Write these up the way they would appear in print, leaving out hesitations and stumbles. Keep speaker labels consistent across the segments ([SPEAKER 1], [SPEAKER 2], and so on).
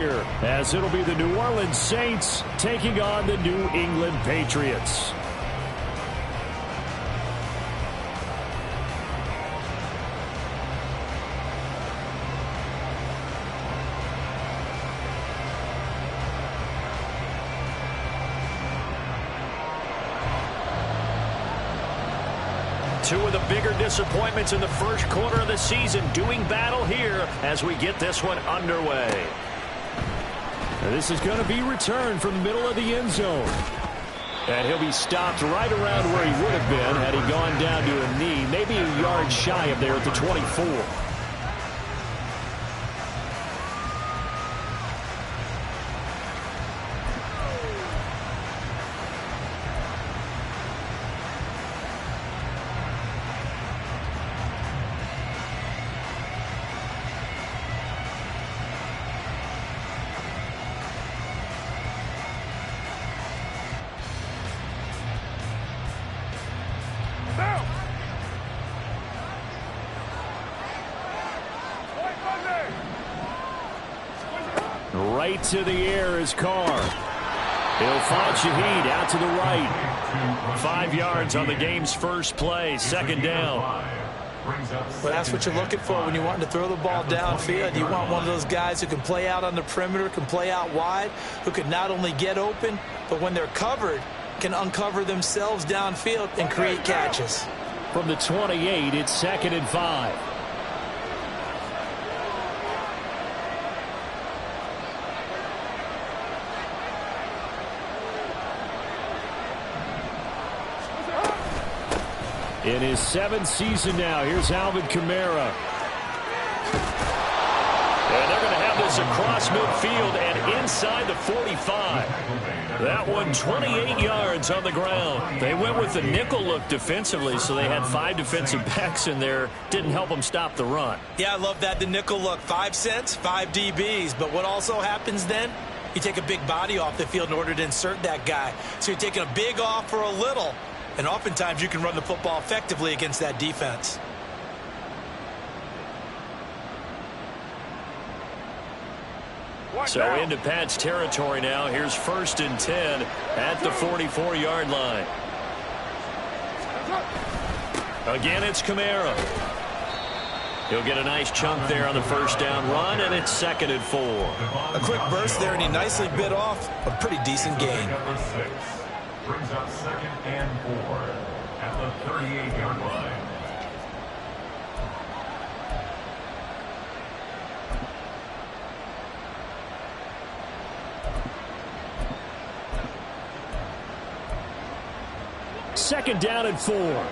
[SPEAKER 1] As it'll be the New Orleans Saints taking on the New England Patriots. Two of the bigger disappointments in the first quarter of the season doing battle here as we get this one underway. This is going to be returned from the middle of the end zone. And he'll be stopped right around where he would have been had he gone down to a knee, maybe a yard shy of there at the 24. Right to the air is Carr. He'll find Shaheed out to the right. 5 yards on the game's first play, second down.
[SPEAKER 2] Well, that's what you're looking for when you want to throw the ball downfield. You want one of those guys who can play out on the perimeter, can play out wide, who can not only get open, but when they're covered, can uncover themselves downfield and create catches.
[SPEAKER 1] From the 28, it's 2nd and 5. In his 7th season now, here's Alvin Kamara. And they're going to have this across midfield and inside the 45. That one 28 yards on the ground. They went with the nickel look defensively, so they had 5 defensive backs in there. Didn't help them stop the run.
[SPEAKER 2] Yeah, I love that, the nickel look. 5 cents, 5 DBs. But what also happens then? You take a big body off the field in order to insert that guy. So you're taking a big off for a little. And oftentimes you can run the football effectively against that defense.
[SPEAKER 1] So into Pat's territory now. Here's 1st and 10 at the 44-yard line. Again, it's Kamara. He'll get a nice chunk there on the first down run, and it's 2nd and 4.
[SPEAKER 2] A quick burst there, and he nicely bit off a pretty decent gain.
[SPEAKER 3] Brings up 2nd and 4 at the 38-yard line.
[SPEAKER 1] Second down and 4.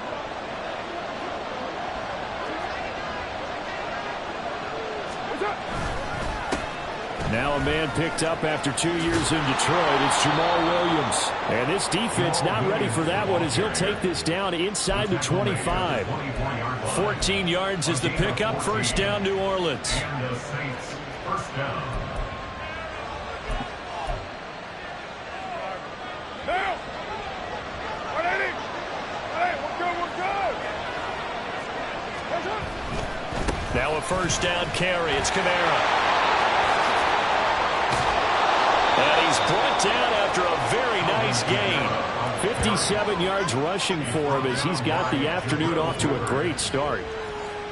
[SPEAKER 1] Now a man picked up after 2 years in Detroit. It's Jamal Williams. And this defense not ready for that one as he'll take this down inside the 25. 14 yards is the pickup. First down, New Orleans.
[SPEAKER 3] And the Saints, first down.
[SPEAKER 1] Now a first down carry. It's Kamara. And he's brought down after a very nice gain. 57 yards rushing for him as he's got the afternoon off to a great start.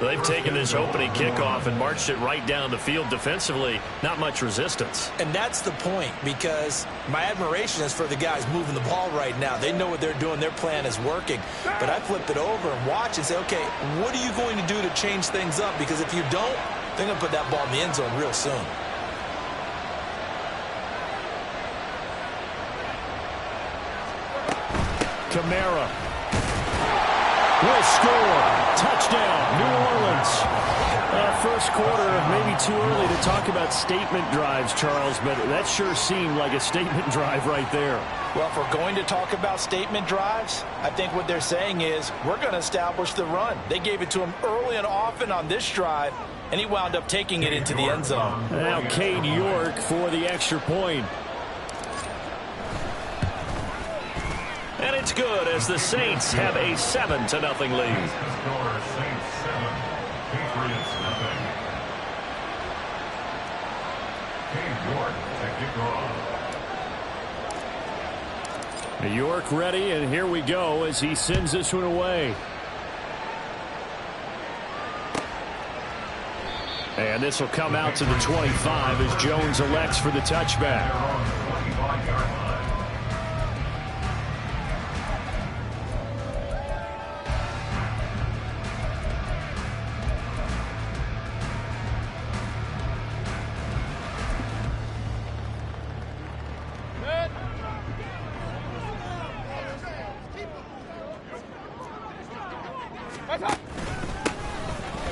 [SPEAKER 1] They've taken this opening kickoff and marched it right down the field defensively. Not much resistance.
[SPEAKER 2] And that's the point, because my admiration is for the guys moving the ball right now. They know what they're doing. Their plan is working. But I flip it over and watch and say, okay, what are you going to do to change things up? Because if you don't, they're going to put that ball in the end zone real soon.
[SPEAKER 1] Kamara will score. Touchdown, New Orleans. First quarter, maybe too early to talk about statement drives, Charles, but that sure seemed like a statement drive right there.
[SPEAKER 2] Well, if we're going to talk about statement drives, I think what they're saying is we're going to establish the run. They gave it to him early and often on this drive, and he wound up taking it into the end zone.
[SPEAKER 1] Now Cade York for the extra point. And it's good as the Saints have a 7-0 lead.
[SPEAKER 3] Saints 7, Patriots 0. York to kick off.
[SPEAKER 1] New York ready, and here we go as he sends this one away. And this will come out to the 25 as Jones elects for the touchback.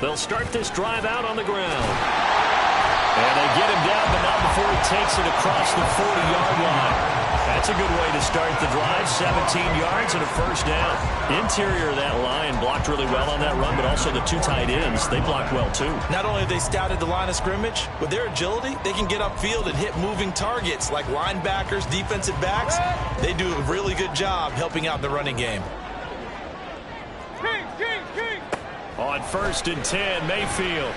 [SPEAKER 1] They'll start this drive out on the ground. And they get him down, but not before he takes it across the 40-yard line. That's a good way to start the drive. 17 yards and a first down. Interior of that line blocked really well on that run, but also the two tight ends, they blocked well too.
[SPEAKER 2] Not only have they scouted the line of scrimmage, with their agility, they can get upfield and hit moving targets like linebackers, defensive backs. They do a really good job helping out in the running game.
[SPEAKER 1] On 1st and 10, Mayfield.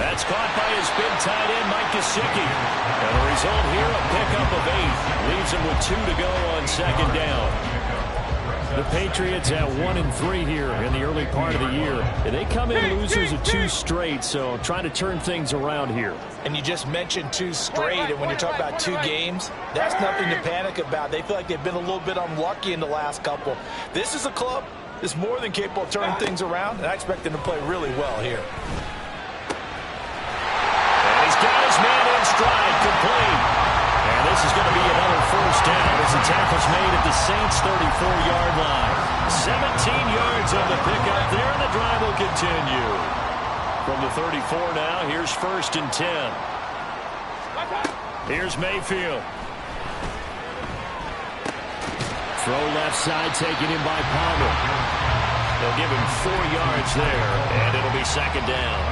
[SPEAKER 1] That's caught by his big tight end, Mike Gesicki. And the result here, a pickup of 8. Leaves him with 2 to go on 2nd down. The Patriots at 1-3 here in the early part of the year. And they come in losers of 2 straight, so trying to turn things around here.
[SPEAKER 2] And you just mentioned 2 straight, and when you're talking about 2 games, that's nothing to panic about. They feel like they've been a little bit unlucky in the last couple. This is a club that's more than capable of turning things around, and I expect them to play really well here.
[SPEAKER 1] And he's got his man in stride, complete. And this is going to be another first down as the tackle's made at the Saints' 34-yard line. 17 yards on the pickup there, and the drive will continue. From the 34 now, here's 1st and 10. Here's Mayfield. Throw left side, taken in by Palmer. They'll give him 4 yards there, and it'll be 2nd down.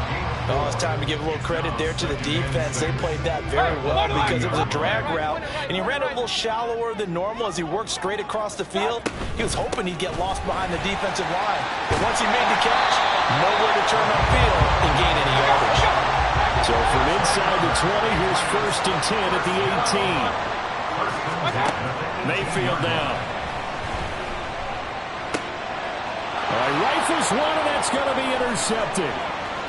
[SPEAKER 2] Oh, it's time to give a little credit there to the defense. They played that very well because it was a drag route, and he ran a little shallower than normal as he worked straight across the field. He was hoping he'd get lost behind the defensive line, but once he made the catch, nowhere to turn upfield and gain any yardage.
[SPEAKER 1] So from inside the 20, here's 1st and 10 at the 18. Mayfield now. Rifles one, and that's going to be intercepted.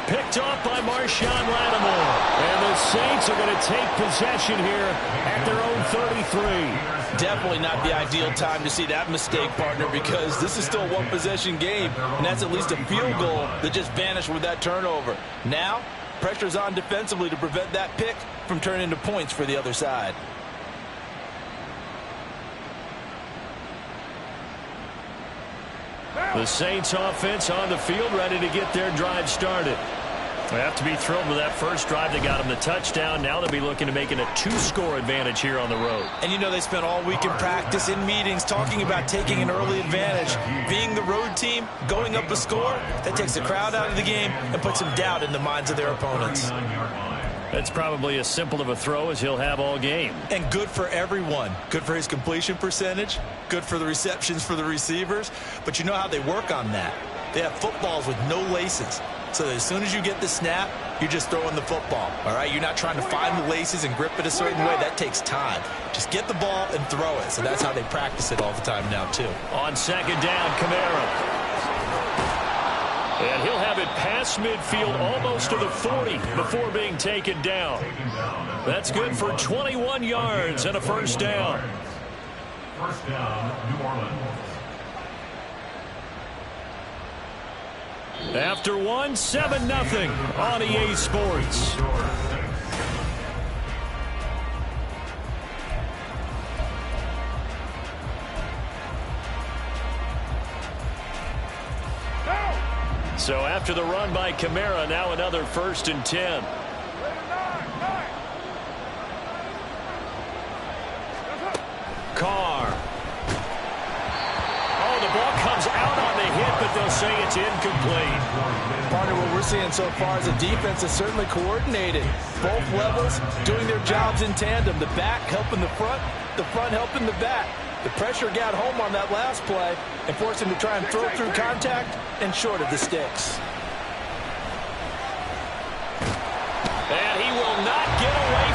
[SPEAKER 1] Picked off by Marshawn Lattimore. And the Saints are going to take possession here at their own 33.
[SPEAKER 2] Definitely not the ideal time to see that mistake, partner, because this is still a one-possession game, and that's at least a field goal that just vanished with that turnover. Now, pressure's on defensively to prevent that pick from turning into points for the other side.
[SPEAKER 1] The Saints offense on the field, ready to get their drive started. They have to be thrilled with that first drive. They got them the touchdown. Now they'll be looking to make it a 2-score advantage here on the road.
[SPEAKER 2] And you know they spent all week in practice, in meetings, talking about taking an early advantage. Being the road team, going up a score, that takes the crowd out of the game and puts some doubt in the minds of their opponents.
[SPEAKER 1] That's probably as simple of a throw as he'll have all game.
[SPEAKER 2] And good for everyone. Good for his completion percentage. Good for the receptions for the receivers. But you know how they work on that. They have footballs with no laces. So that as soon as you get the snap, you're just throwing the football. All right? You're not trying to find the laces and grip it a certain way. That takes time. Just get the ball and throw it. So that's how they practice it all the time now, too.
[SPEAKER 1] On 2nd down, Kamara. And he'll have it past midfield almost to the 40 before being taken down. That's good for 21 yards and a first down.
[SPEAKER 3] First down, New Orleans.
[SPEAKER 1] After 7-0 on EA Sports. So after the run by Kamara, now another 1st and 10. Carr. Oh, the ball comes out on the hit, but they'll say it's incomplete.
[SPEAKER 2] Partner, what we're seeing so far is a defense that's certainly coordinated. Both levels doing their jobs in tandem. The back helping the front helping the back. The pressure got home on that last play and forced him to try and throw through contact and short of the sticks.
[SPEAKER 1] And he will not get away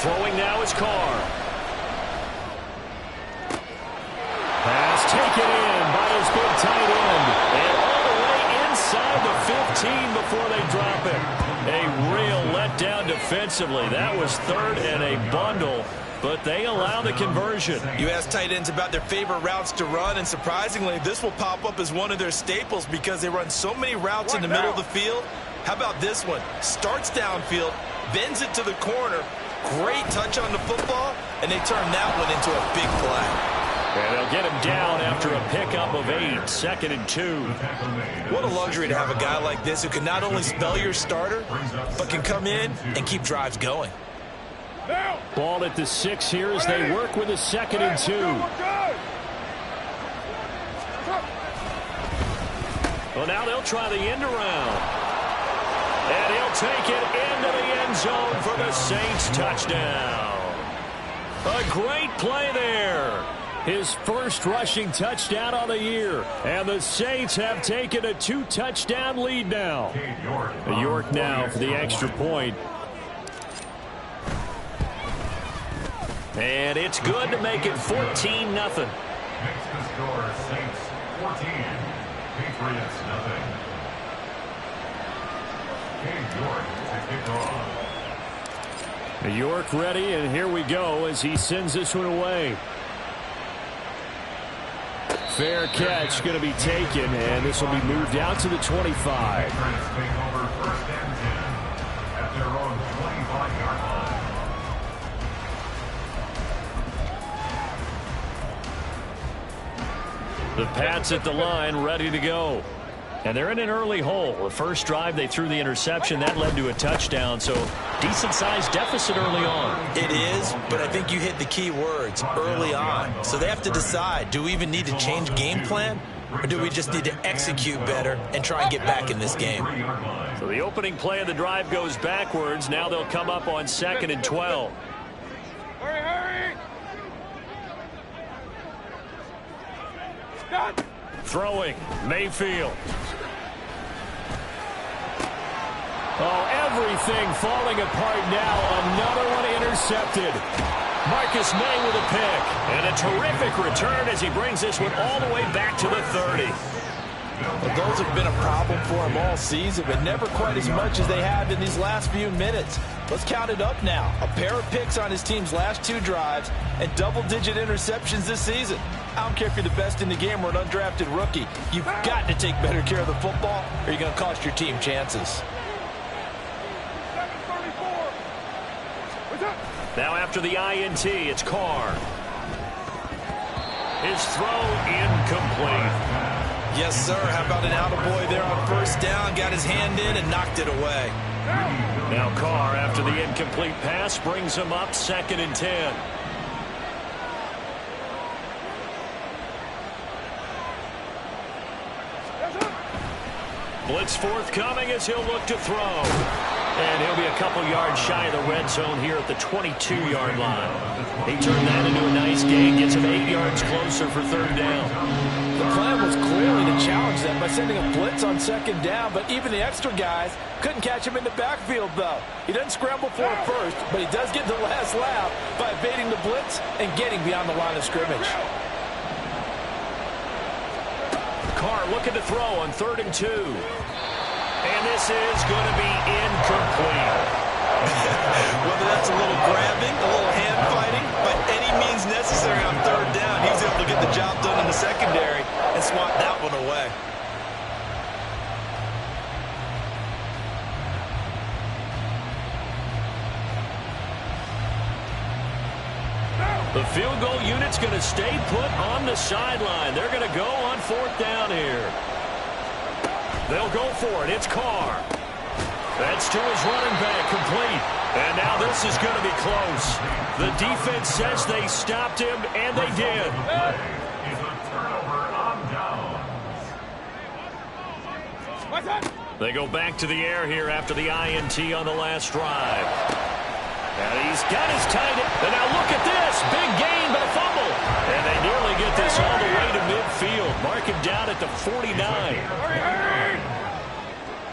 [SPEAKER 1] Throwing now is Carr. Pass taken in by his big tight end. And all the way inside the 15 before they drop it. A real letdown defensively. That was third and a bundle, but they allow the conversion.
[SPEAKER 2] You ask tight ends about their favorite routes to run, and surprisingly, this will pop up as one of their staples because they run so many routes in the middle of the field. How about this one? Starts downfield, bends it to the corner, great touch on the football, and they turn that one into a big play.
[SPEAKER 1] And they'll get him down after a pickup of 8, 2nd and 2.
[SPEAKER 2] What a luxury to have a guy like this who can not only spell your starter, but can come in and keep drives going.
[SPEAKER 1] Ball at the 6 here as they work with a 2nd and 2. Well, now they'll try the end around. And he'll take it into the end zone for the Saints touchdown. A great play there. His first rushing touchdown on the year. And the Saints have taken a 2-touchdown lead now. York now for the extra point. And it's good to make it 14-0.
[SPEAKER 3] Makes the score Saints 14, Patriots nothing. York to kick off.
[SPEAKER 1] York ready, and here we go as he sends this one away. Fair catch going to be taken, and this will be moved out to the 25.
[SPEAKER 3] Take over 1st and 10 at their own 25-yard line.
[SPEAKER 1] The Pats at the line, ready to go. And they're in an early hole. The first drive, they threw the interception. That led to a touchdown, so decent-sized deficit early on.
[SPEAKER 2] It is, but I think you hit the key words, early on. So they have to decide, do we even need to change game plan, or do we just need to execute better and try and get back in this game?
[SPEAKER 1] So the opening play of the drive goes backwards. Now they'll come up on 2nd and 12.
[SPEAKER 4] Hurry!
[SPEAKER 1] Throwing, Mayfield. Oh, everything falling apart now. Another one intercepted. Marcus May with a pick. And a terrific return as he brings this one all the way back to the 30.
[SPEAKER 2] Well, those have been a problem for him all season, but never quite as much as they have in these last few minutes. Let's count it up now. A pair of picks on his team's last 2 drives and double-digit interceptions this season. I don't care if you're the best in the game or an undrafted rookie. You've got to take better care of the football or you're going to cost your team chances.
[SPEAKER 1] Now after the INT, it's Carr. His throw incomplete.
[SPEAKER 2] Yes, sir. How about an attaboy there on 1st down? Got his hand in and knocked it away.
[SPEAKER 1] Now Carr, after the incomplete pass, brings him up 2nd and 10. Blitz forthcoming as he'll look to throw. And he'll be a couple yards shy of the red zone here at the 22-yard line. He turned that into a nice gain, gets him 8 yards closer for 3rd down.
[SPEAKER 2] The plan was clearly to challenge them by sending a blitz on 2nd down, but even the extra guys couldn't catch him in the backfield, though. He doesn't scramble for it first, but he does get the last laugh by evading the blitz and getting beyond the line of scrimmage.
[SPEAKER 1] Carr looking to throw on 3rd and 2. And this is going to be incomplete.
[SPEAKER 2] Whether that's a little grabbing, a little hand fighting, by any means necessary on 3rd down, he was able to get the job done in the secondary and swat that one away.
[SPEAKER 1] The field goal unit's going to stay put on the sideline. They're going to go on 4th down here. They'll go for it. It's Carr. That's to his running back, complete. And now this is going to be close. The defense says they stopped him, and they did.
[SPEAKER 3] Is a turnover on downs.
[SPEAKER 1] They go back to the air here after the INT on the last drive. And he's got his tight end. And now look at this. Big gain, but a fumble. And they nearly get this all the way to midfield. Mark him down at the 49.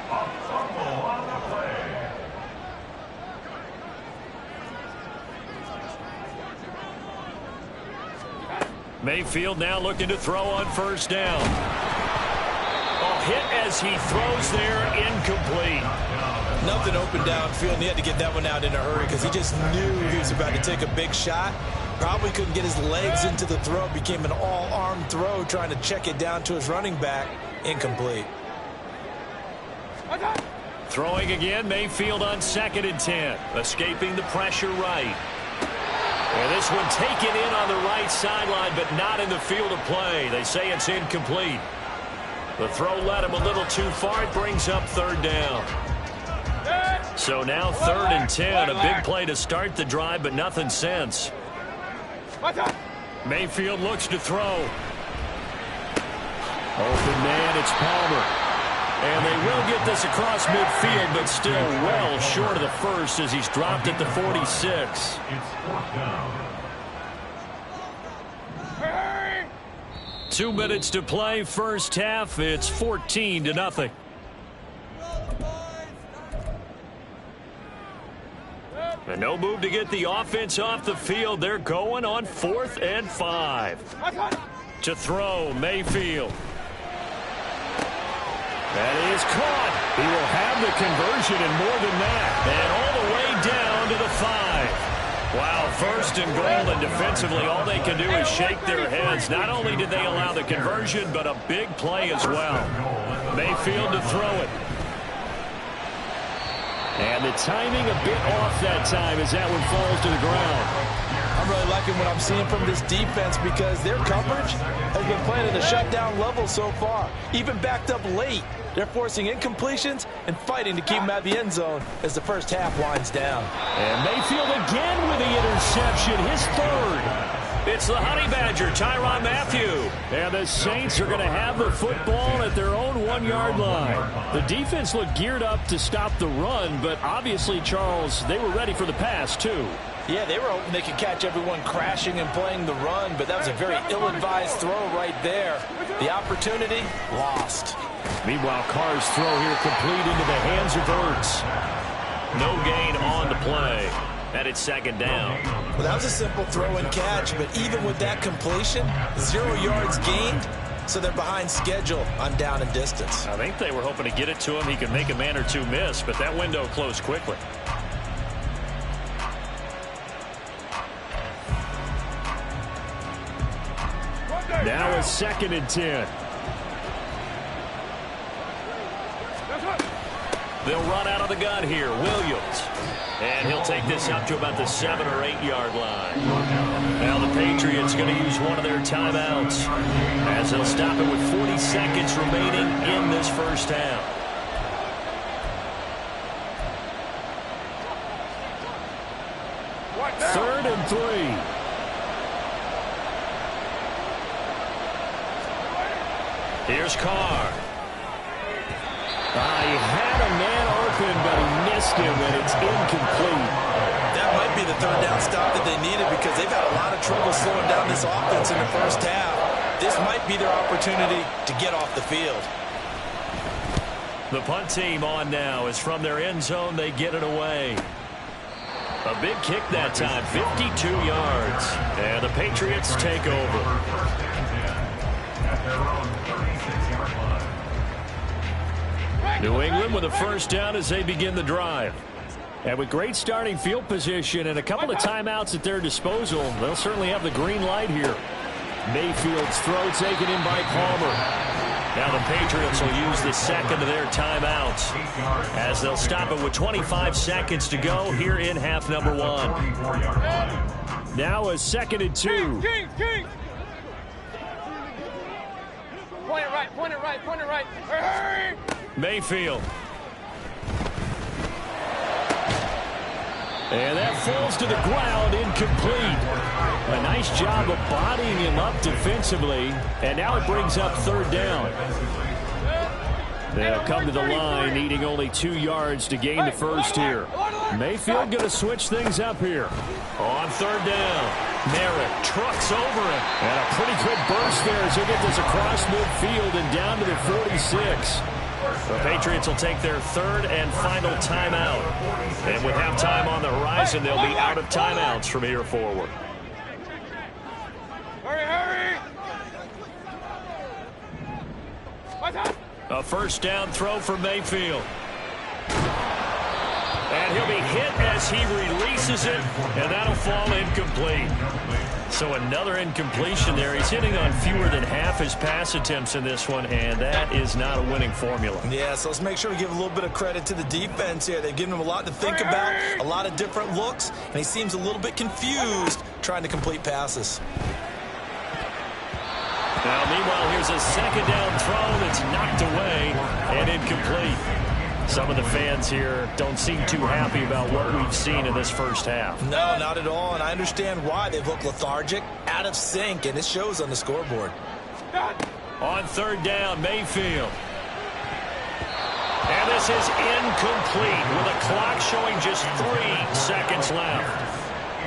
[SPEAKER 3] A fumble on the play.
[SPEAKER 1] Mayfield now looking to throw on first down. Oh, hit as he throws there, incomplete.
[SPEAKER 2] Nothing open downfield, and he had to get that one out in a hurry because he just knew he was about to take a big shot. Probably couldn't get his legs into the throw. Became an all-arm throw trying to check it down to his running back. Incomplete.
[SPEAKER 1] Throwing again, Mayfield on 2nd and 10. Escaping the pressure right. And this one taken in on the right sideline, but not in the field of play. They say it's incomplete. The throw led him a little too far. It brings up 3rd down. So now 3rd and 10. A big play to start the drive, but nothing since. Mayfield looks to throw. Open man, it's Palmer. And they will get this across midfield, but still well short of the first as he's dropped at the 46.
[SPEAKER 3] It's 4th down.
[SPEAKER 1] 2 minutes to play, first half. It's 14-0. And no move to get the offense off the field. They're going on 4th and 5. To throw, Mayfield. That is caught. He will have the conversion and more than that. And all the way down to the 5. Wow, 1st and goal, and defensively all they can do is shake their heads. Not only did they allow the conversion, but a big play as well. Mayfield to throw it. And the timing a bit off that time as that one falls to the ground.
[SPEAKER 2] I'm really liking what I'm seeing from this defense because their coverage has been playing at a shutdown level so far. Even backed up late, they're forcing incompletions and fighting to keep them out of the end zone as the first half winds down.
[SPEAKER 1] And Mayfield again with the interception, his 3rd. It's the Honey Badger, Tyrann Mathieu. And the Saints are going to have the football at their own 1-yard line. The defense looked geared up to stop the run, but obviously, Charles, they were ready for the pass, too.
[SPEAKER 2] Yeah, they were hoping they could catch everyone crashing and playing the run, but that was a very ill-advised throw right there. The opportunity, lost.
[SPEAKER 1] Meanwhile, Carr's throw here complete into the hands of Ertz. No gain on the play. And it's 2nd down.
[SPEAKER 2] Well, that was a simple throw and catch, but even with that completion, 0 yards gained, so they're behind schedule on down and distance.
[SPEAKER 1] I think they were hoping to get it to him. He could make a man or two miss, but that window closed quickly. Now a 2nd and 10. They'll run out of the gun here. Williams. And he'll take this up to about the 7 or 8 yard line. Now the Patriots going to use one of their timeouts as they'll stop it with 40 seconds remaining in this first half. Third and 3. Here's Carr. He had a man open, but he missed him, and it's incomplete.
[SPEAKER 2] That might be the 3rd down stop that they needed because they've had a lot of trouble slowing down this offense in the first half. This might be their opportunity to get off the field.
[SPEAKER 1] The punt team on now is from their end zone. They get it away. A big kick that time, 52 yards. And the Patriots take over. New England with a first down as they begin the drive. And with great starting field position and a couple of timeouts at their disposal, they'll certainly have the green light here. Mayfield's throw taken in by Palmer. Now the Patriots will use the 2nd of their timeouts as they'll stop it with 25 seconds to go here in half number 1. Now a 2nd and 2.
[SPEAKER 4] King. Point it right. Hurry!
[SPEAKER 1] Mayfield. And that falls to the ground, incomplete. A nice job of bodying him up defensively. And now it brings up 3rd down. They'll come to the line, needing only 2 yards to gain the first here. Mayfield going to switch things up here. On 3rd down, Merritt trucks over him. And a pretty good burst there as he'll get this across midfield and down to the 46. The Patriots will take their 3rd and final timeout. And with halftime on the horizon, they'll be out of timeouts from here forward.
[SPEAKER 4] Hurry!
[SPEAKER 1] A first down throw for Mayfield. And he'll be hit as he releases it, and that'll fall incomplete. So another incompletion there. He's hitting on fewer than half his pass attempts in this one, and that is not a winning formula.
[SPEAKER 2] Yeah, so let's make sure we give a little bit of credit to the defense here. They've given him a lot to think about, a lot of different looks, and he seems a little bit confused trying to complete passes.
[SPEAKER 1] Now, meanwhile, here's a second down throw that's knocked away and incomplete. Some of the fans here don't seem too happy about what we've seen in this first half.
[SPEAKER 2] No, not at all, and I understand why. They've looked lethargic, out of sync, and it shows on the scoreboard.
[SPEAKER 1] On third down, Mayfield. And this is incomplete with a clock showing just 3 seconds left.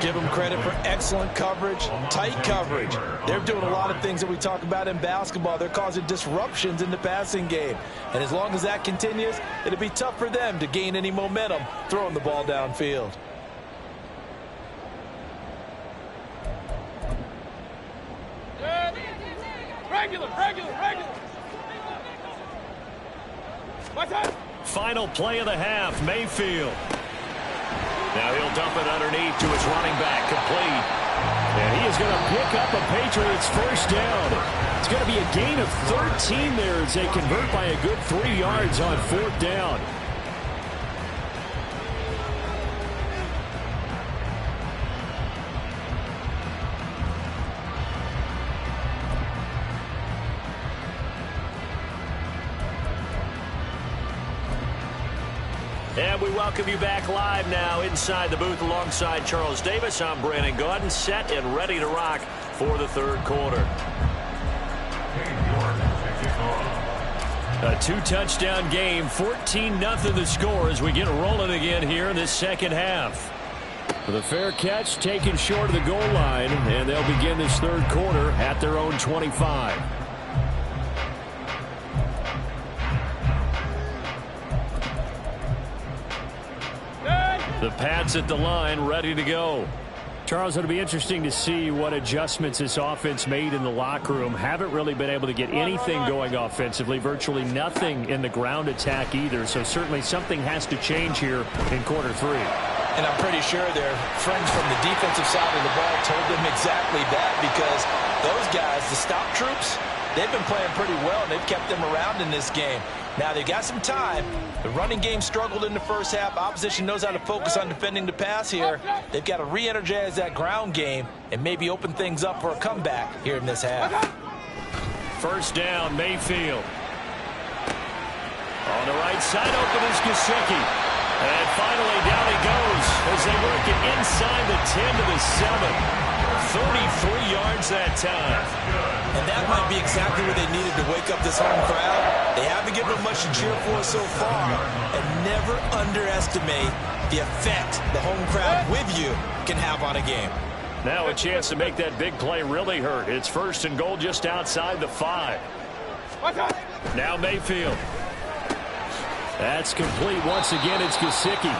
[SPEAKER 2] Give them credit for excellent coverage, tight coverage. They're doing a lot of things that we talk about in basketball. They're causing disruptions in the passing game. And as long as that continues, it'll be tough for them to gain any momentum throwing the ball downfield.
[SPEAKER 4] Regular.
[SPEAKER 1] Final play of the half, Mayfield. Now he'll dump it underneath to his running back, complete. And he is going to pick up a Patriots first down. It's going to be a gain of 13 there as they convert by a good 3 yards on fourth down. And we welcome you back live now inside the booth alongside Charles Davis. I'm Brandon Gaudin, set and ready to rock for the third quarter. A 2-touchdown game, 14-0 the score as we get rolling again here in this second half. With a fair catch taken short of the goal line, and they'll begin this third quarter at their own 25. The Pats at the line, ready to go. Charles, it'll be interesting to see what adjustments this offense made in the locker room. Haven't really been able to get anything going offensively, virtually nothing in the ground attack either. So certainly something has to change here in quarter 3.
[SPEAKER 2] And I'm pretty sure their friends from the defensive side of the ball told them exactly that, because those guys, the stop troops, they've been playing pretty well, and they've kept them around in this game. Now, they've got some time. The running game struggled in the first half. Opposition knows how to focus on defending the pass here. They've got to re-energize that ground game and maybe open things up for a comeback here in this half.
[SPEAKER 1] First down, Mayfield. On the right side, open is Gesicki. And finally, down he goes as they work it inside the 10 to the 7. 33 yards that time.
[SPEAKER 2] And that might be exactly what they needed to wake up this home crowd. They haven't given them much to cheer for so far. And never underestimate the effect the home crowd with you can have on a game.
[SPEAKER 1] Now a chance to make that big play really hurt. It's first and goal just outside the 5. Now Mayfield. That's complete. Once again, it's Gesicki.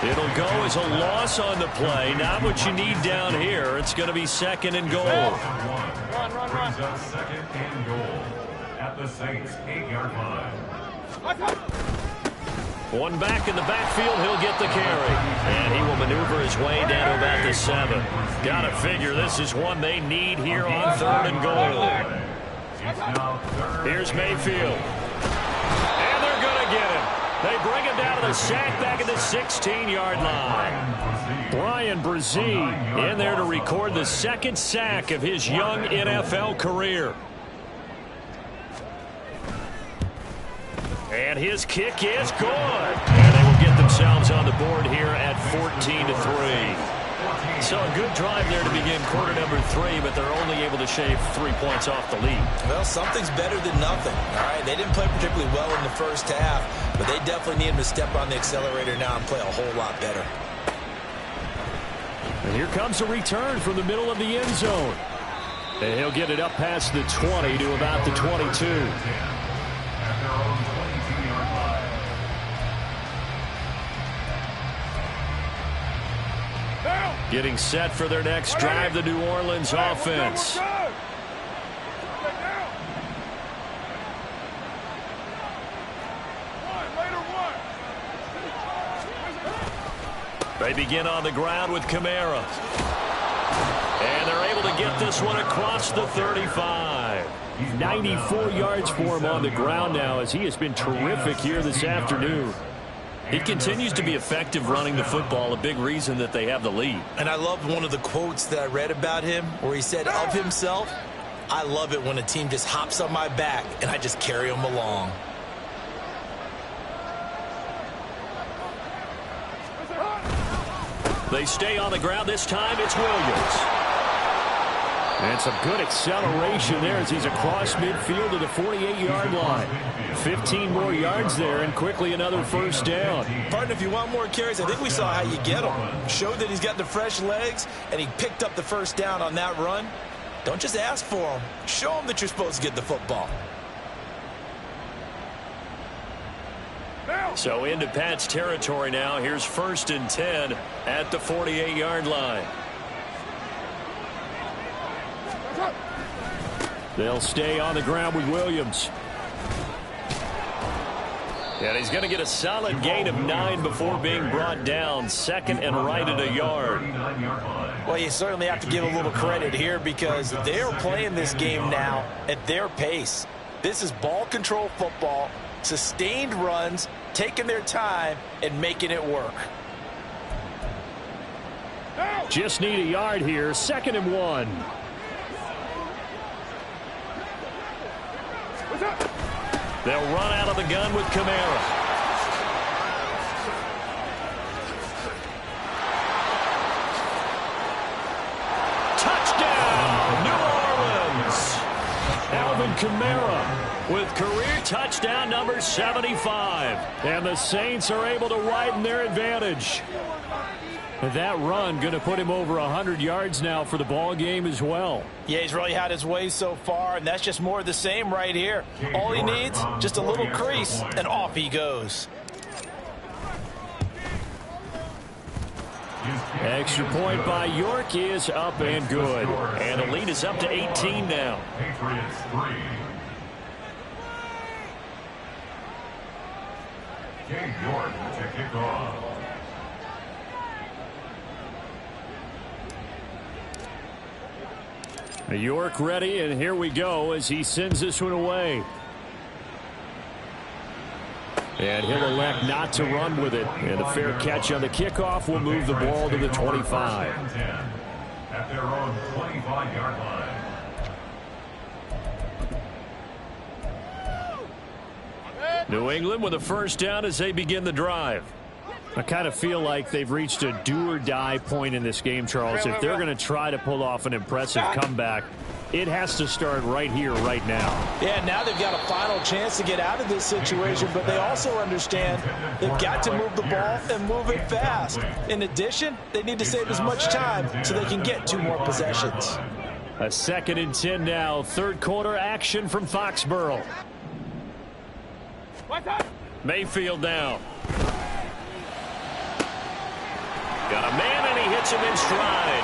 [SPEAKER 1] It'll go as a loss on the play. Not what you need down here. It's going to be second and goal.
[SPEAKER 3] Run. Brings up second and goal at the Saints' 8-yard line.
[SPEAKER 1] One back in the backfield. He'll get the carry. And he will maneuver his way down to about the 7. Got to figure this is one they need here on third and goal. Here's Mayfield. And they're going to get him. They bring him down to the sack back at the 16-yard line. Brian Brzee in there to record the second sack of his young NFL career. And his kick is good. And they will get themselves on the board here at 14-3. So a good drive there to begin quarter number 3, but they're only able to shave 3 points off the lead.
[SPEAKER 2] Well, something's better than nothing. All right, they didn't play particularly well in the first half, but they definitely need him to step on the accelerator now and play a whole lot better.
[SPEAKER 1] And here comes a return from the middle of the end zone. And he'll get it up past the 20 to about the 22. Getting set for their next drive, the New Orleans offense. They begin on the ground with Kamara. And they're able to get this one across the 35. 94 yards for him on the ground now, as he has been terrific here this afternoon. He continues to be effective running the football, a big reason that they have the lead.
[SPEAKER 2] And I loved one of the quotes that I read about him where he said of himself, "I love it when a team just hops on my back and I just carry them along."
[SPEAKER 1] They stay on the ground. This time it's Williams. And some good acceleration there as he's across midfield to the 48-yard line. 15 more yards there, and quickly another first down.
[SPEAKER 2] Partner, if you want more carries, I think we saw how you get them. Showed that he's got the fresh legs, and he picked up the first down on that run. Don't just ask for them. Show them that you're supposed to get the football.
[SPEAKER 1] So into Pat's territory now. Here's 1st and 10 at the 48-yard line. They'll stay on the ground with Williams. And he's going to get a solid gain of 9 before being brought down. 2nd and right at a yard.
[SPEAKER 2] Well, you certainly have to give a little credit here because they're playing this game now at their pace. This is ball control football, sustained runs, taking their time and making it work.
[SPEAKER 1] Just need a yard here. 2nd and 1. They'll run out of the gun with Kamara. Touchdown, New Orleans. Alvin Kamara with career touchdown number 75. And the Saints are able to widen their advantage. That run going to put him over 100 yards now for the ball game as well.
[SPEAKER 2] Yeah, he's really had his way so far, and that's just more of the same right here. All he needs, just a little crease, and off he goes.
[SPEAKER 1] Extra point by York is up and good. And the lead is up to 18 now.
[SPEAKER 3] Patriots 3. King York to kick off.
[SPEAKER 1] York ready, and here we go as he sends this one away. And he'll elect not to run with it. And a fair catch on the kickoff will move the ball to the 25.
[SPEAKER 3] At their own 25-yard line.
[SPEAKER 1] New England with a first down as they begin the drive. I kind of feel like they've reached a do-or-die point in this game, Charles. If they're going to try to pull off an impressive comeback, it has to start right here, right now.
[SPEAKER 2] Yeah, now they've got a final chance to get out of this situation, but they also understand they've got to move the ball and move it fast. In addition, they need to save as much time so they can get 2 more possessions.
[SPEAKER 1] A 2nd and 10 now. 3rd quarter action from Foxborough. Mayfield down. Got a man, and he hits him in stride.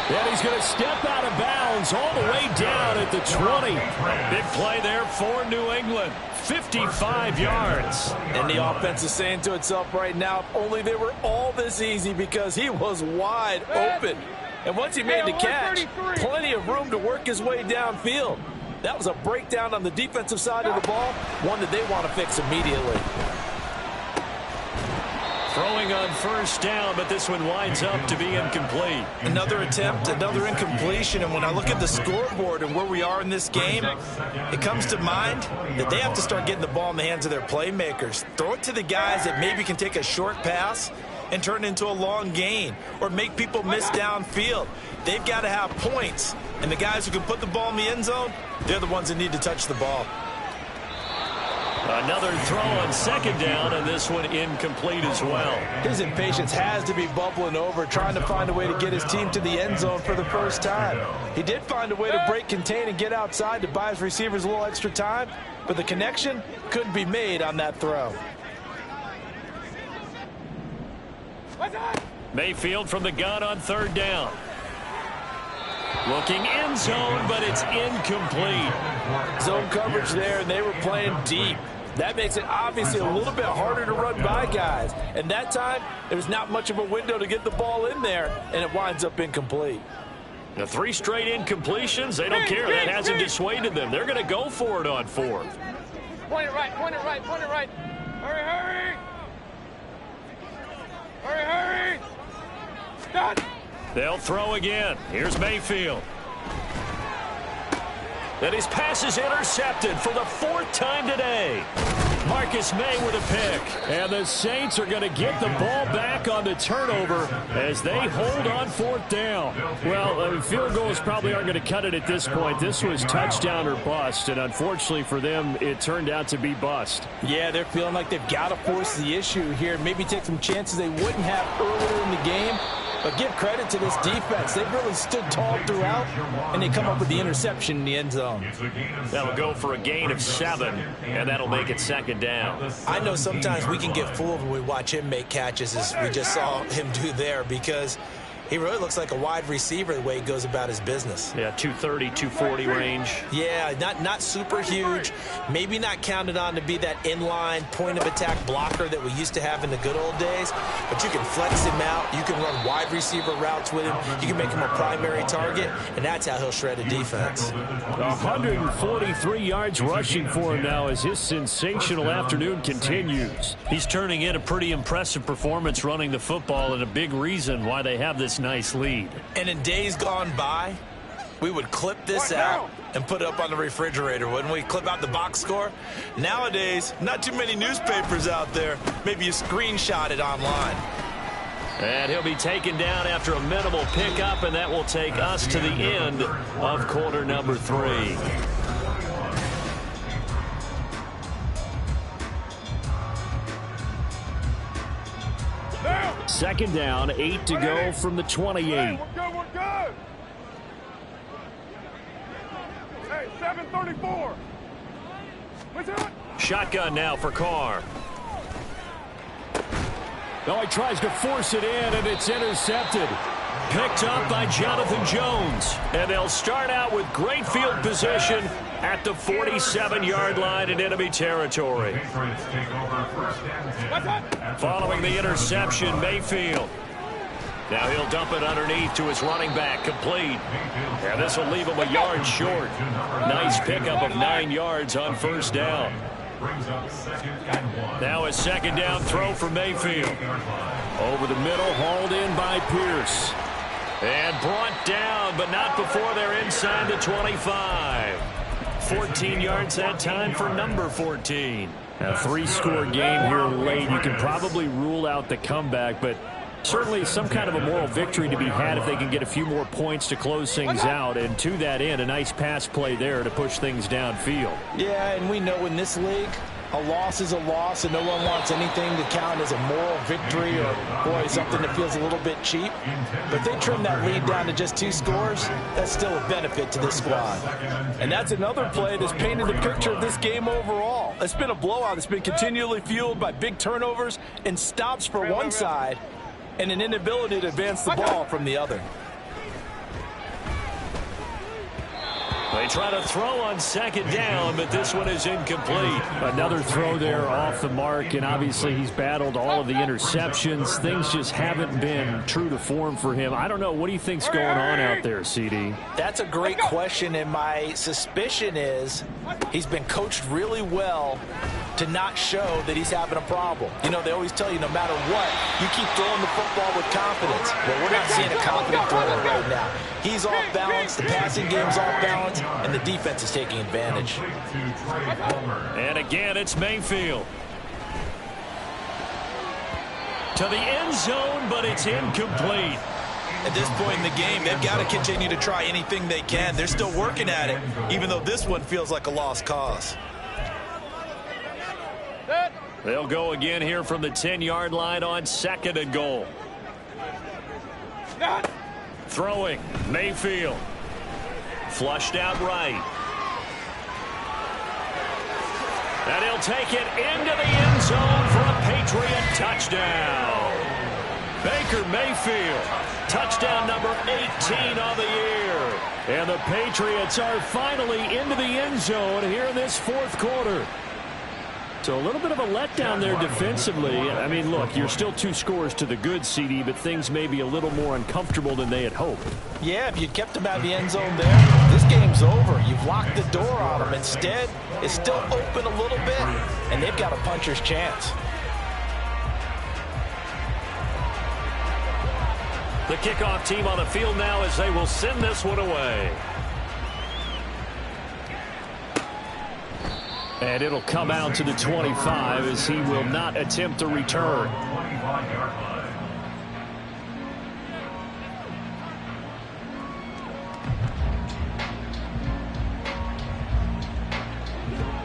[SPEAKER 1] And he's going to step out of bounds all the way down at the 20. Big play there for New England. 55 yards.
[SPEAKER 2] And the offense is saying to itself right now, if only they were all this easy, because he was wide open. And once he made the catch, plenty of room to work his way downfield. That was a breakdown on the defensive side of the ball, one that they want to fix immediately.
[SPEAKER 1] Throwing on first down, but this one winds up to be incomplete.
[SPEAKER 2] Another attempt, another incompletion, and when I look at the scoreboard and where we are in this game, it comes to mind that they have to start getting the ball in the hands of their playmakers. Throw it to the guys that maybe can take a short pass and turn it into a long gain or make people miss downfield. They've got to have points, and the guys who can put the ball in the end zone, they're the ones that need to touch the ball.
[SPEAKER 1] Another throw on 2nd down, and this one incomplete as well.
[SPEAKER 2] His impatience has to be bubbling over, trying to find a way to get his team to the end zone for the first time. He did find a way to break, contain, and get outside to buy his receivers a little extra time, but the connection couldn't be made on that throw.
[SPEAKER 1] Mayfield from the gun on 3rd down. Looking end zone, but it's incomplete.
[SPEAKER 2] Zone coverage there, and they were playing deep. That makes it obviously a little bit harder to run by guys. And that time, there's not much of a window to get the ball in there, and it winds up incomplete.
[SPEAKER 1] The 3 straight incompletions, they don't care. That hasn't dissuaded them. They're going to go for it on 4th.
[SPEAKER 4] Point it right, point it right, point it right. Hurry, hurry. Hurry, hurry. Done.
[SPEAKER 1] They'll throw again. Here's Mayfield. And his pass is intercepted for the 4th time today. Marcus May with a pick. And the Saints are going to get the ball back on the turnover as they hold on 4th down. Well, field goals probably aren't going to cut it at this point. This was touchdown or bust, and unfortunately for them, it turned out to be bust.
[SPEAKER 2] Yeah, they're feeling like they've got to force the issue here, maybe take some chances they wouldn't have earlier in the game. But give credit to this defense. They've really stood tall throughout, and they come up with the interception in the end zone.
[SPEAKER 1] That'll go for a gain of 7, and that'll make it 2nd down.
[SPEAKER 2] I know sometimes we can get fooled when we watch him make catches, as we just saw him do there, because he really looks like a wide receiver the way he goes about his business.
[SPEAKER 1] Yeah, 230, 240 range.
[SPEAKER 2] Yeah, not super huge. Maybe not counted on to be that inline point-of-attack blocker that we used to have in the good old days. But you can flex him out. You can run wide receiver routes with him. You can make him a primary target, and that's how he'll shred a defense.
[SPEAKER 1] 143 yards rushing for him now as his sensational afternoon continues. He's turning in a pretty impressive performance running the football, and a big reason why they have this nice lead.
[SPEAKER 2] And in days gone by, we would clip this out and put it up on the refrigerator, wouldn't we? Clip out the box score. Nowadays, not too many newspapers out there. Maybe you screenshot it online.
[SPEAKER 1] And he'll be taken down after a minimal pickup, and that will take us to the end of quarter number 3. Second down, 8 to go from the 28.
[SPEAKER 4] Hey, we're good. Hey, 7:34.
[SPEAKER 1] Shotgun now for Carr. Oh, he tries to force it in, and it's intercepted. Picked up by Jonathan Jones. And they'll start out with great field position at the 47-yard line in enemy territory. Following the interception, Mayfield. Now he'll dump it underneath to his running back, complete. And this will leave him a yard short. Nice pickup of 9 yards on first down. Now a second down throw for Mayfield. Over the middle, hauled in by Pierce. And brought down, but not before they're inside the 25. 14 yards that time for number 14. A 3-score game here late. You can probably rule out the comeback, but certainly some kind of a moral victory to be had if they can get a few more points to close things out. And to that end, a nice pass play there to push things downfield.
[SPEAKER 2] Yeah, and we know in this league, a loss is a loss, and no one wants anything to count as a moral victory or, boy, something that feels a little bit cheap. But they trim that lead down to just 2 scores. That's still a benefit to this squad. And that's another play that's painted the picture of this game overall. It's been a blowout. It's been continually fueled by big turnovers and stops for one side and an inability to advance the ball from the other.
[SPEAKER 1] They try to throw on second down, but this one is incomplete. Another throw there off the mark, and obviously he's battled all of the interceptions. Things just haven't been true to form for him. I don't know. What do you think's going on out there, CD?
[SPEAKER 2] That's a great question, and my suspicion is he's been coached really well to not show that he's having a problem. You know, they always tell you no matter what, you keep throwing the football with confidence. Well, we're not seeing a confident thrower right now. He's off balance, the passing game's off balance, and the defense is taking advantage.
[SPEAKER 1] And again, it's Mayfield. To the end zone, but it's incomplete.
[SPEAKER 2] At this point in the game, they've got to continue to try anything they can. They're still working at it, even though this one feels like a lost cause.
[SPEAKER 1] They'll go again here from the 10-yard line on second and goal. Throwing, Mayfield. Flushed out right. And he'll take it into the end zone for a Patriot touchdown. Baker Mayfield, touchdown number 18 on the year. And the Patriots are finally into the end zone here in this fourth quarter. So a little bit of a letdown there defensively. I mean, look, you're still 2 scores to the good, CD, but things may be a little more uncomfortable than they had hoped.
[SPEAKER 2] Yeah, if you'd kept them out of the end zone there, this game's over. You've locked the door on them. Instead, it's still open a little bit, and they've got a puncher's chance.
[SPEAKER 1] The kickoff team on the field now as they will send this one away. And it'll come out to the 25 as he will not attempt a return.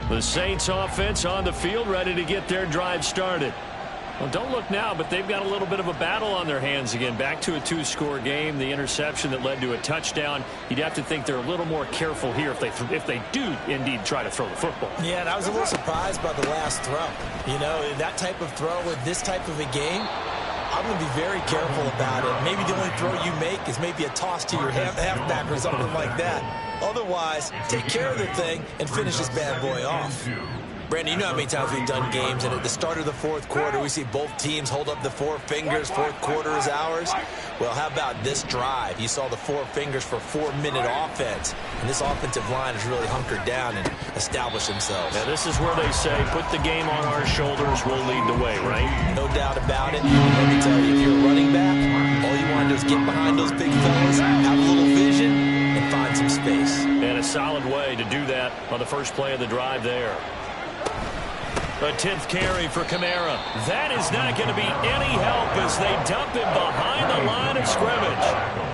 [SPEAKER 1] The Saints offense on the field, ready to get their drive started. Well, don't look now, but they've got a little bit of a battle on their hands again. Back to a 2-score game. The interception that led to a touchdown. You'd have to think they're a little more careful here if they do indeed try to throw the football.
[SPEAKER 2] Yeah, and I was a little surprised by the last throw. You know, that type of throw with this type of a game, I'm going to be very careful about it. Maybe the only throw you make is maybe a toss to your halfback or something like that. Otherwise, take care of the thing and finish this bad boy off. Brandon, you know how many times we've done games, and at the start of the fourth quarter, we see both teams hold up the 4 fingers, fourth quarter is ours. Well, how about this drive? You saw the 4 fingers for 4-minute offense, and this offensive line has really hunkered down and established themselves.
[SPEAKER 1] Now, this is where they say, put the game on our shoulders, we'll lead the way, right?
[SPEAKER 2] No doubt about it. Let me tell you, if you're a running back, all you want to do is get behind those big fellas, have a little vision, and find some space.
[SPEAKER 1] And a solid way to do that on the first play of the drive there. A 10th carry for Kamara. That is not going to be any help as they dump him behind the line of scrimmage.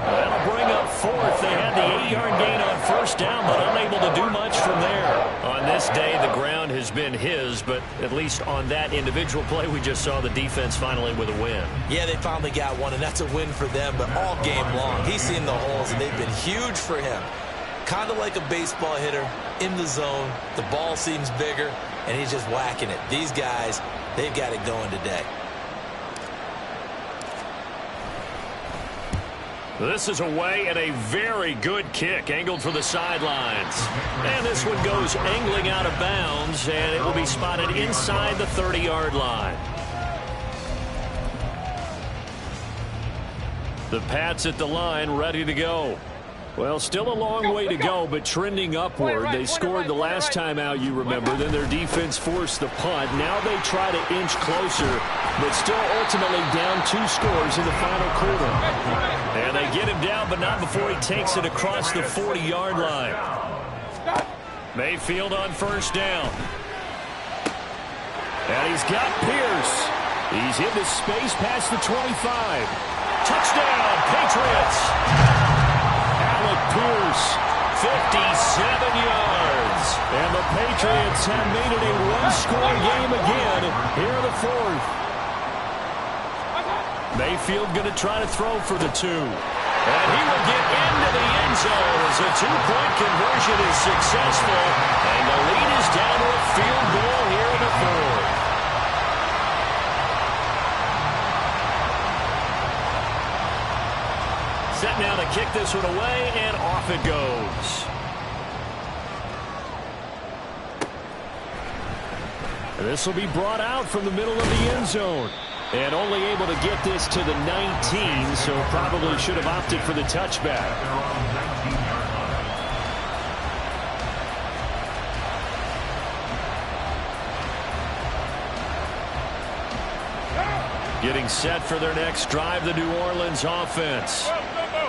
[SPEAKER 1] That'll bring up 4th. They had the 8-yard gain on first down, but unable to do much from there. On this day, the ground has been his, but at least on that individual play, we just saw the defense finally with a win.
[SPEAKER 2] Yeah, they finally got one, and that's a win for them, but all game long, he's seen the holes, and they've been huge for him. Kind of like a baseball hitter in the zone. The ball seems bigger, and he's just whacking it. These guys, they've got it going today.
[SPEAKER 1] This is away and a very good kick, angled for the sidelines. And this one goes angling out of bounds, and it will be spotted inside the 30-yard line. The Pats at the line, ready to go. Well, still a long way to go, but trending upward. They scored the last time out, you remember. Then their defense forced the punt. Now they try to inch closer, but still ultimately down 2 scores in the final quarter. And they get him down, but not before he takes it across the 40-yard line. Mayfield on first down. And he's got Pierce. He's into space past the 25. Touchdown, Patriots. Pierce, 57 yards. And the Patriots have made it a 1-score game again here in the 4th. Mayfield going to try to throw for the 2. And he will get into the end zone as a 2-point conversion is successful. And the lead is down to a field goal here in the 4th. Set now to kick this one away, and off it goes. And this will be brought out from the middle of the end zone. And only able to get this to the 19, so probably should have opted for the touchback. Getting set for their next drive, the New Orleans offense.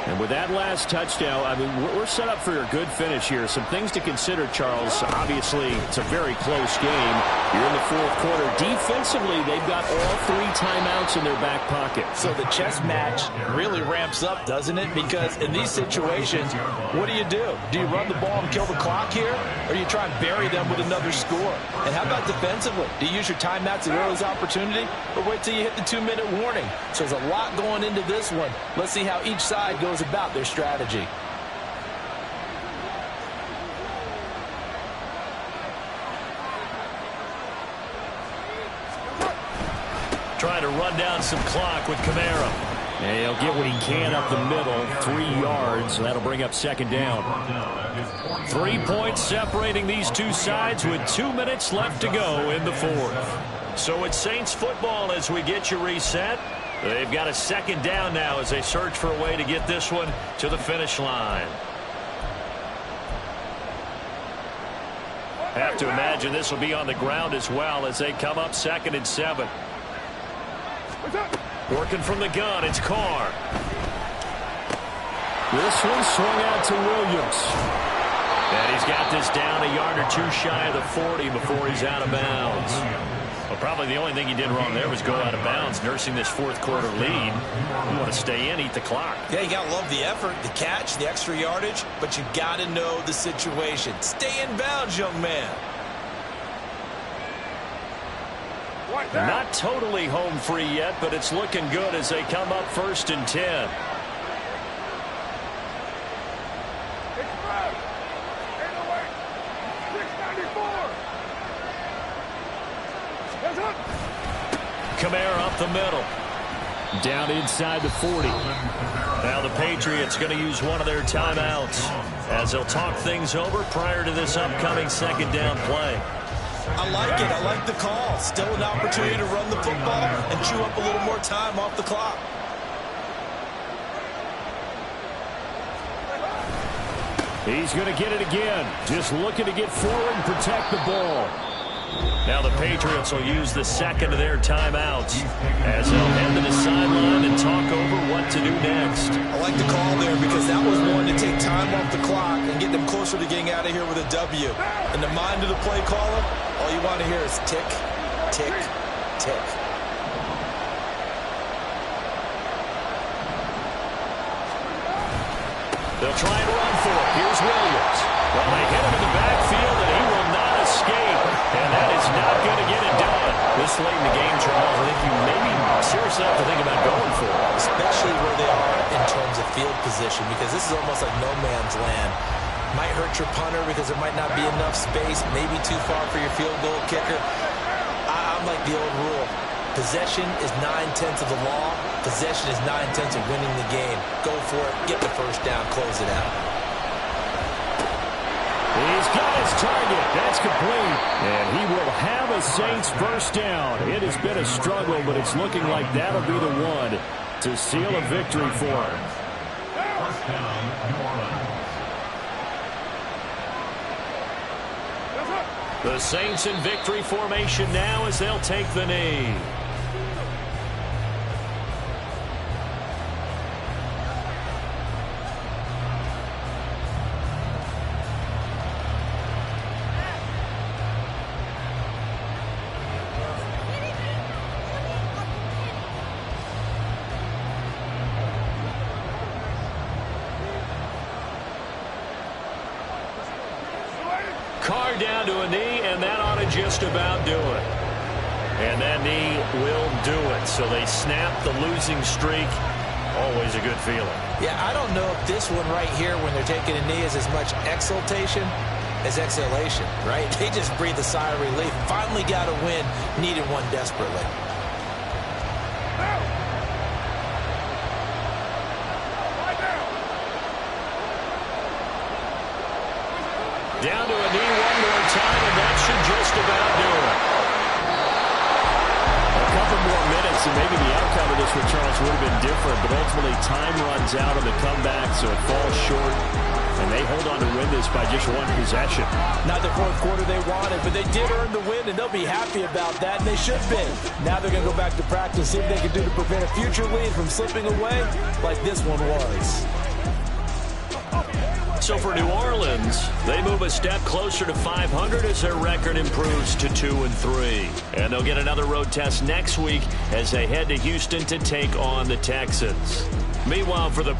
[SPEAKER 1] And with that last touchdown, I mean, we're set up for a good finish here. Some things to consider, Charles. Obviously, it's a very close game. You're in the 4th quarter. Defensively, they've got all 3 timeouts in their back pocket.
[SPEAKER 2] So the chess match really ramps up, doesn't it? Because in these situations, what do? Do you run the ball and kill the clock here? Or do you try and bury them with another score? And how about defensively? Do you use your timeouts at earliest opportunity? Or wait till you hit the 2-minute warning? So there's a lot going into this one. Let's see how each side goes about their strategy. Trying to run down some clock with Kamara.
[SPEAKER 1] And he'll get what he can up the middle, 3 yards. That'll bring up second down. 3 points separating these two sides with 2 minutes left to go in the fourth. So it's Saints football as we get you reset. They've got a second down now as they search for a way to get this one to the finish line. Have to imagine this will be on the ground as well as they come up 2nd and 7. Working from the gun, it's Carr.
[SPEAKER 5] This one swung out to Williams.
[SPEAKER 1] And he's got this down a yard or 2 shy of the 40 before he's out of bounds. Well, probably the only thing he did wrong there was go out of bounds, nursing this fourth quarter lead. You want to stay in, eat the clock.
[SPEAKER 2] Yeah, you got to love the effort, the catch, the extra yardage, but you got to know the situation. Stay in bounds, young man.
[SPEAKER 1] Not totally home free yet, but it's looking good as they come up 1st and 10. Kamara up the middle.
[SPEAKER 5] Down inside the 40.
[SPEAKER 1] Now the Patriots going to use one of their timeouts as they'll talk things over prior to this upcoming second down play.
[SPEAKER 2] I like it. I like the call. Still an opportunity to run the football and chew up a little more time off the clock.
[SPEAKER 5] He's going to get it again. Just looking to get forward and protect the ball.
[SPEAKER 1] Now the Patriots will use the second of their timeouts as they'll head to the sideline and talk over what to do next.
[SPEAKER 2] I like the call there because that was one to take time off the clock and get them closer to getting out of here with a W. In the mind of the play caller, all you want to hear is tick, tick, tick.
[SPEAKER 1] They'll try and run for it. Here's Williams. Well, they hit him in the backfield, and he will not escape. And that is not going to get it done. This late in the game, Charles, I think you maybe seriously have to think about going for it.
[SPEAKER 2] Especially where they are in terms of field position, because this is almost like no man's land. Might hurt your punter because there might not be enough space, maybe too far for your field goal kicker. I'm like the old rule. Possession is 9/10 of the law. Possession is 9/10 of winning the game. Go for it. Get the first down. Close it out.
[SPEAKER 5] He's got his target. That's complete. And he will have a Saints first down. It has been a struggle, but it's looking like that'll be the one to seal a victory for him.
[SPEAKER 3] First down, New Orleans.
[SPEAKER 1] The Saints in victory formation now as they'll take the knee. Carr down to a knee, and that ought to just about do it. And that knee will do it. So they snap the losing streak. Always a good feeling.
[SPEAKER 2] Yeah, I don't know if this one right here, when they're taking a knee, is as much exultation as exhalation, right? They just breathe a sigh of relief. Finally got a win, needed one desperately.
[SPEAKER 1] Down to a knee one more time, and that should just about do it.
[SPEAKER 5] A couple more minutes, and maybe the outcome of this one, Charles, would have been different, but ultimately time runs out on the comeback, so it falls short, and they hold on to win this by just one possession.
[SPEAKER 2] Not the fourth quarter they wanted, but they did earn the win, and they'll be happy about that, and they should be. Now they're going to go back to practice, see what they can do to prevent a future lead from slipping away like this one was.
[SPEAKER 1] So for New Orleans, they move a step closer to 500 as their record improves to 2-3. And they'll get another road test next week as they head to Houston to take on the Texans. Meanwhile, for the